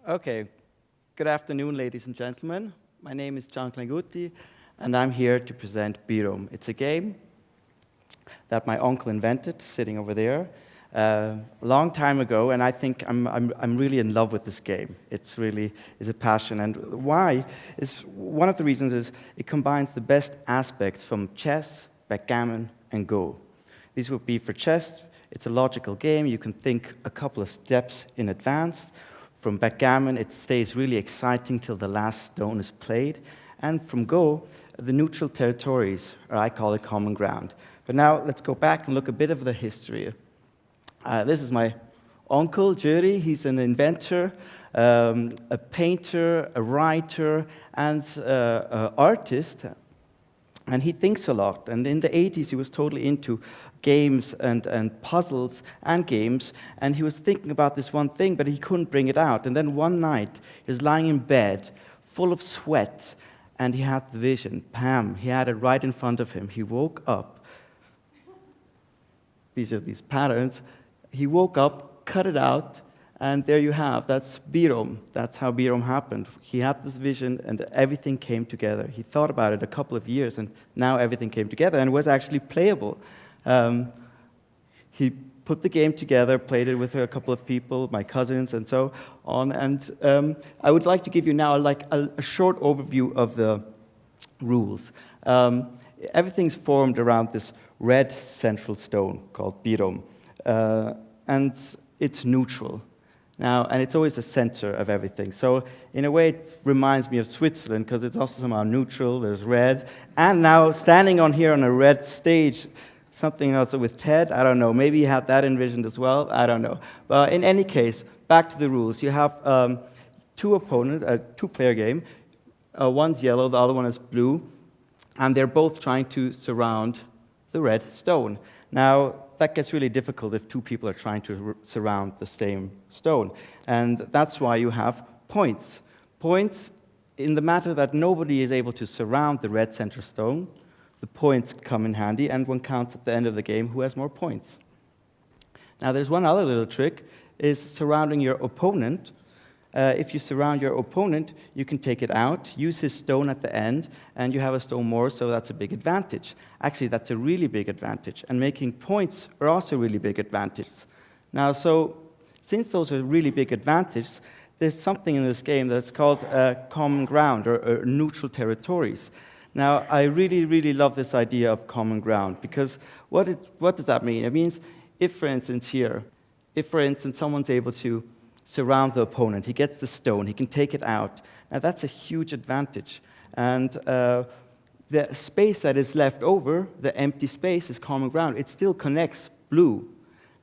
Okay, good afternoon, ladies and gentlemen. My name is Gian Klainguti, and I'm here to present Birom. It's a game that my uncle invented, sitting over there, a long time ago, and I think I'm really in love with this game. It's really is a passion, and why is one of the reasons is it combines the best aspects from chess, backgammon, and Go. These would be for chess. It's a logical game. You can think a couple of steps in advance. From backgammon, it stays really exciting till the last stone is played. And from Go, the neutral territories, or I call it common ground. But now let's go back and look a bit of the history. This is my uncle, Juri. He's an inventor, a painter, a writer, and an artist. And he thinks a lot. And in the 80s, he was totally into games and puzzles and games. And he was thinking about this one thing, but he couldn't bring it out. And then one night, he was lying in bed, full of sweat, and he had the vision. Pam, he had it right in front of him. He woke up. These are these patterns. He woke up, cut it out, and there you have. That's Birom. That's how Birom happened. He had this vision, and everything came together. He thought about it a couple of years, and now everything came together, and it was actually playable. He put the game together, played it with a couple of people, my cousins, and so on. And I would like to give you now a short overview of the rules. Everything's formed around this red central stone called Birom, and it's neutral. Now, and it's always the center of everything. So, in a way, it reminds me of Switzerland, because it's also somehow neutral, there's red. And now, standing on here on a red stage, something also with TED, I don't know, maybe you had that envisioned as well, I don't know. But in any case, back to the rules. You have two-player game. One's yellow, the other one is blue, and they're both trying to surround the red stone. Now, that gets really difficult if two people are trying to surround the same stone. And that's why you have points. Points in the matter that nobody is able to surround the red center stone. The points come in handy, and one counts at the end of the game who has more points. Now, there's one other little trick, is surrounding your opponent. If you surround your opponent, you can take it out, use his stone at the end, and you have a stone more, so that's a big advantage. Actually, that's a really big advantage, and making points are also a really big advantage. Now, so since those are really big advantages, there's something in this game that's called common ground, or neutral territories. Now, I really, really love this idea of common ground, because what does that mean? It means if, for instance, someone's able to surround the opponent, he gets the stone, he can take it out. Now, that's a huge advantage. And the space that is left over, the empty space, is common ground. It still connects blue.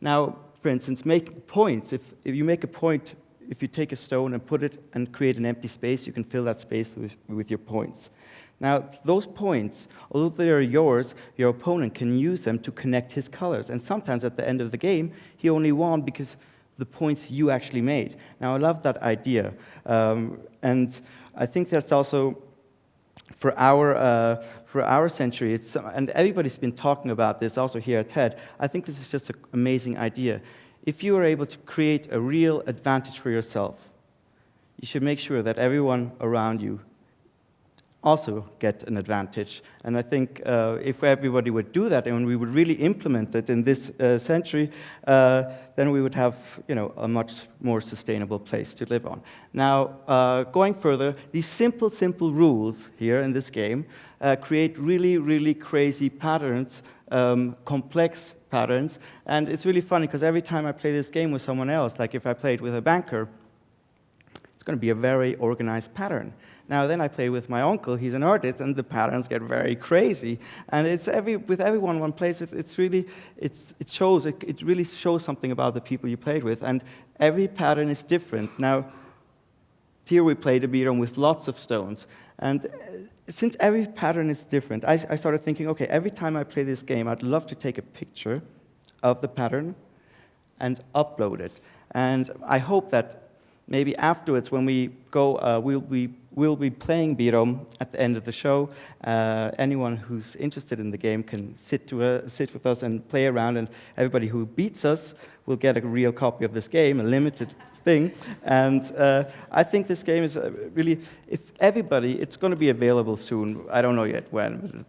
Now, for instance, make points. If you make a point, if you take a stone and put it and create an empty space, you can fill that space with your points. Now, those points, although they are yours, your opponent can use them to connect his colors. And sometimes at the end of the game, he only won because the points you actually made. Now, I love that idea. And I think that's also, for our century, and everybody's been talking about this also here at TED, I think this is just an amazing idea. If you are able to create a real advantage for yourself, you should make sure that everyone around you also get an advantage. And I think if everybody would do that, and we would really implement it in this century, then we would have, a much more sustainable place to live on. Now, going further, these simple rules here in this game create really, really crazy patterns, complex patterns. And it's really funny, because every time I play this game with someone else, like if I played with a banker, it's going to be a very organized pattern. Now, then I play with my uncle, he's an artist, and the patterns get very crazy. And with everyone one plays, it really shows something about the people you played with, and every pattern is different. Now, here we played a Birom with lots of stones, and since every pattern is different, I started thinking, okay, every time I play this game, I'd love to take a picture of the pattern and upload it. And I hope that maybe afterwards, when we go, we'll be playing Birom at the end of the show. Anyone who's interested in the game can sit with us and play around, and everybody who beats us will get a real copy of this game, a limited thing. And I think this game is really, if everybody, it's going to be available soon. I don't know yet when.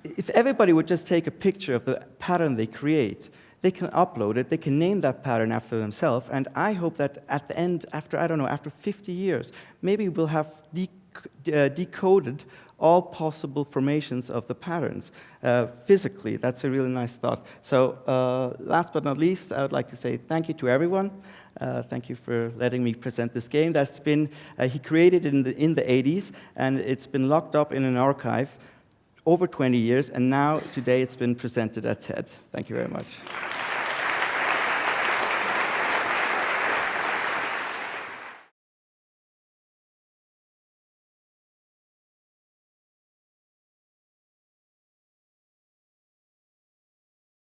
If everybody would just take a picture of the pattern they create, they can upload it, they can name that pattern after themselves, and I hope that at the end, after 50 years, maybe we'll have decoded all possible formations of the patterns physically. That's a really nice thought. So last but not least, I would like to say thank you to everyone. Thank you for letting me present this game. That's been, he created it in the 80s, and it's been locked up in an archive over 20 years, and now, today, it's been presented at TED. Thank you very much.